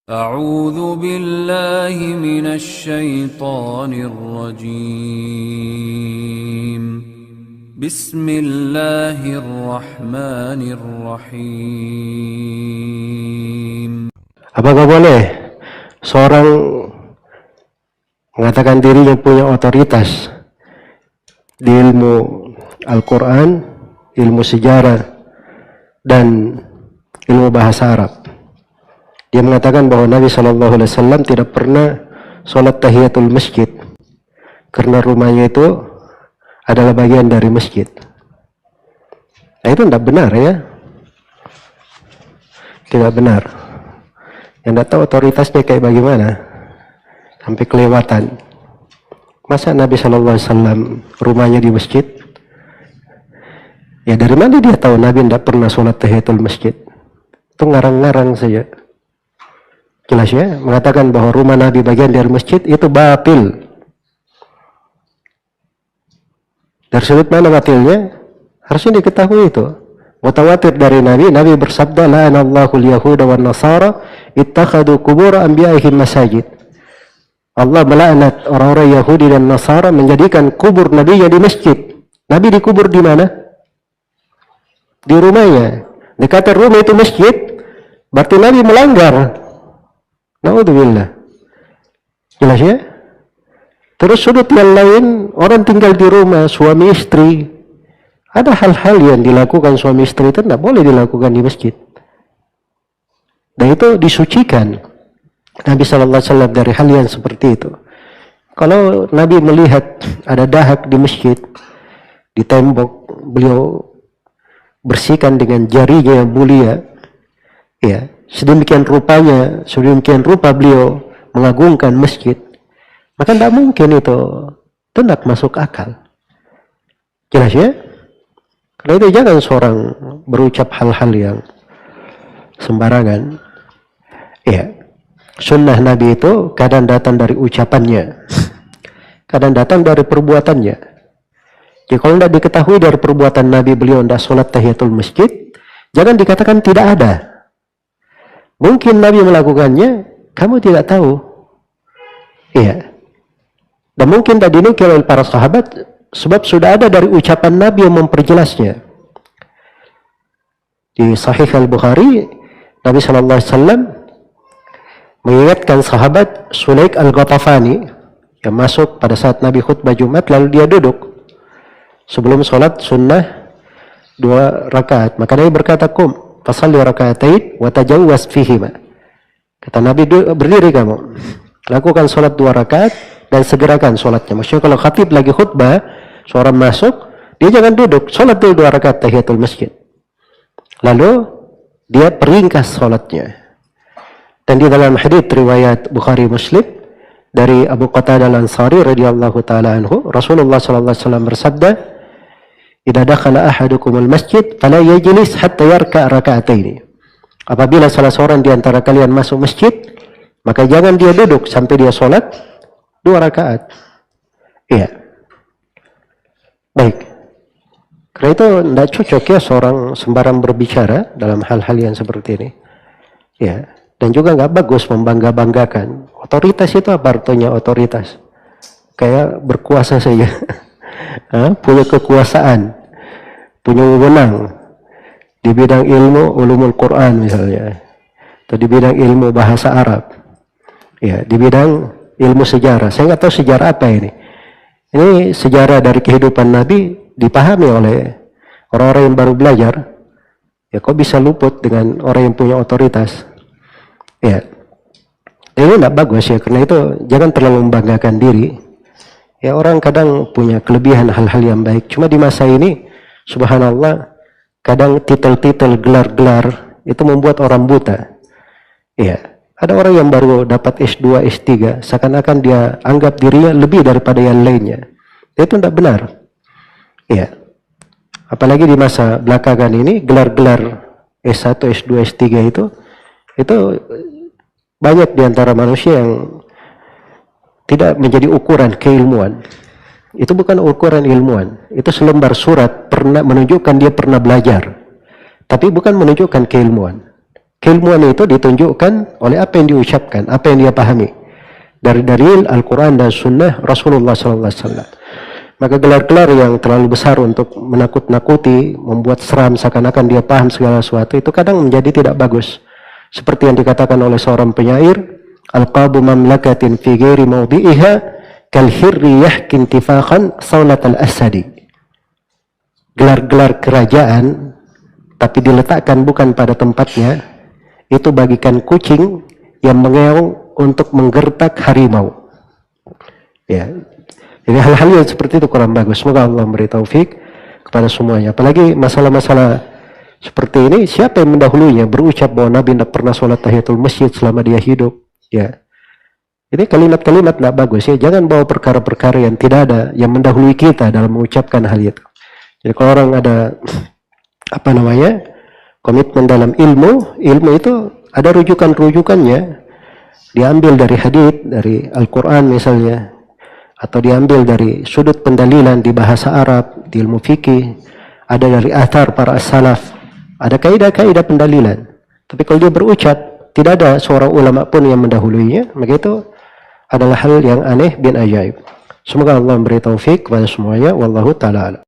أعوذ بالله من الشيطان الرجيم بسم الله الرحمن الرحيم. Apakah boleh seorang mengatakan dirinya punya otoritas di ilmu Al-Quran, ilmu sejarah, dan ilmu bahasa Arab? Dia mengatakan bahwa Nabi SAW tidak pernah sholat tahiyatul masjid karena rumahnya itu adalah bagian dari masjid. Nah, itu tidak benar ya, tidak benar. Yang tidak tahu otoritasnya kayak bagaimana sampai kelewatan. Masa Nabi SAW rumahnya di masjid? Ya dari mana dia tahu Nabi tidak pernah sholat tahiyatul masjid? Itu ngarang-ngarang saja. Jelas ya, mengatakan bahwa rumah Nabi bagian dari masjid itu batil. Dari sudut mana batilnya? Harusnya diketahui itu. Mutawatir dari Nabi bersabda, la'anallahu al-yahuda wan nasara ittakhadhu qubur anbiya'ihim masajid. Allah melaknat orang-orang Yahudi dan Nasara menjadikan kubur Nabi-nya di masjid. Nabi dikubur di mana? Di rumahnya. Dikata rumah itu masjid, berarti Nabi melanggar. Na'udzubillah. Jelas ya? Terus sudut yang lain, orang tinggal di rumah, suami istri. Ada hal-hal yang dilakukan suami istri itu tidak boleh dilakukan di masjid. Dan itu disucikan Nabi SAW dari hal yang seperti itu. Kalau Nabi melihat ada dahak di masjid, di tembok, beliau bersihkan dengan jarinya yang mulia. Ya, sedemikian rupa beliau mengagungkan masjid. Maka tidak mungkin itu tidak masuk akal. Jelas ya? Karena itu jangan seorang berucap hal-hal yang sembarangan. Ya, sunnah Nabi itu kadang datang dari ucapannya, kadang datang dari perbuatannya. Jadi kalau tidak diketahui dari perbuatan Nabi beliau tidak sholat tahiyatul masjid, jangan dikatakan tidak ada. Mungkin Nabi melakukannya, kamu tidak tahu. Iya. Dan mungkin tak dinukil oleh para sahabat, sebab sudah ada dari ucapan Nabi yang memperjelasnya. Di Sahih Al-Bukhari, Nabi SAW mengingatkan sahabat Sulaik Al-Ghatafani yang masuk pada saat Nabi khutbah Jumat, lalu dia duduk sebelum sholat sunnah 2 rakaat. Maka Nabi berkata, kum fasalli rakaatain wa tajawwaz fihima. Kata Nabi, berdiri kamu, lakukan sholat 2 rakaat dan segerakan sholatnya. Maksudnya kalau khatib lagi khutbah, seorang masuk, dia jangan duduk, sholat dulu 2 rakaat tahiyatul masjid. Lalu dia peringkas sholatnya. Dan di dalam hadits riwayat Bukhari Muslim dari Abu Qatadah Al-Ansari radhiyallahu taala anhu, Rasulullah sallallahu alaihi wasallam bersabda, "Idza dakhala ahadukumul masjid fala yajlis hatta yarka' raka'ataini." Apabila salah seorang di antara kalian masuk masjid, maka jangan dia duduk sampai dia sholat 2 rakaat. Iya. Baik. Karena itu tidak cocok ya seorang sembarang berbicara dalam hal-hal yang seperti ini. Ya. Dan juga nggak bagus membangga-banggakan. Otoritas itu apa artinya otoritas? Kayak berkuasa saja. Punya kekuasaan, punya wewenang di bidang ilmu ulumul Quran misalnya, atau di bidang ilmu bahasa Arab, ya, di bidang ilmu sejarah. Saya nggak tahu sejarah apa ini. Ini sejarah dari kehidupan Nabi dipahami oleh orang-orang yang baru belajar. Ya, kok bisa luput dengan orang yang punya otoritas? Ya, ini tidak bagus ya. Karena itu jangan terlalu membanggakan diri. Ya, orang kadang punya kelebihan hal-hal yang baik. Cuma di masa ini, subhanallah, kadang titel-titel, gelar-gelar itu membuat orang buta. Ya, ada orang yang baru dapat S2, S3, seakan-akan dia anggap dirinya lebih daripada yang lainnya. Itu tidak benar. Ya, apalagi di masa belakangan ini, gelar-gelar S1, S2, S3 itu banyak di antara manusia yang tidak menjadi ukuran keilmuan. Itu bukan ukuran ilmuwan. Itu selembar surat pernah menunjukkan dia pernah belajar. Tapi bukan menunjukkan keilmuan. Keilmuan itu ditunjukkan oleh apa yang diucapkan, apa yang dia pahami dari dalil Al-Quran dan Sunnah Rasulullah SAW. Maka gelar-gelar yang terlalu besar untuk menakut-nakuti, membuat seram seakan-akan dia paham segala sesuatu, itu kadang menjadi tidak bagus. Seperti yang dikatakan oleh seorang penyair, Alqabu mamlakatin fi ghairi mawdi'iha kal hirri yahki intifaqan saulat al-asadi. Gelar-gelar kerajaan tapi diletakkan bukan pada tempatnya, itu bagikan kucing yang mengeong untuk menggertak harimau. Ya. Jadi hal-hal yang seperti itu kurang bagus. Semoga Allah memberi taufik kepada semuanya. Apalagi masalah-masalah seperti ini, siapa yang mendahulunya berucap bahwa Nabi tidak pernah sholat tahiyatul masjid selama dia hidup? Ya, ini kalimat-kalimat tidak bagus ya. Jangan bawa perkara-perkara yang tidak ada, yang mendahului kita dalam mengucapkan hal itu. Jadi kalau orang ada komitmen dalam ilmu itu ada rujukan-rujukannya, diambil dari hadits, dari Al-Quran misalnya, atau diambil dari sudut pendalilan di bahasa Arab, di ilmu fikih, ada dari athar para as-salaf, ada kaidah-kaidah pendalilan. Tapi kalau dia berucap, tidak ada seorang ulama pun yang mendahuluinya, maka itu adalah hal yang aneh bin ajaib. Semoga Allah memberi taufik kepada semuanya. Wallahu ta'ala alam.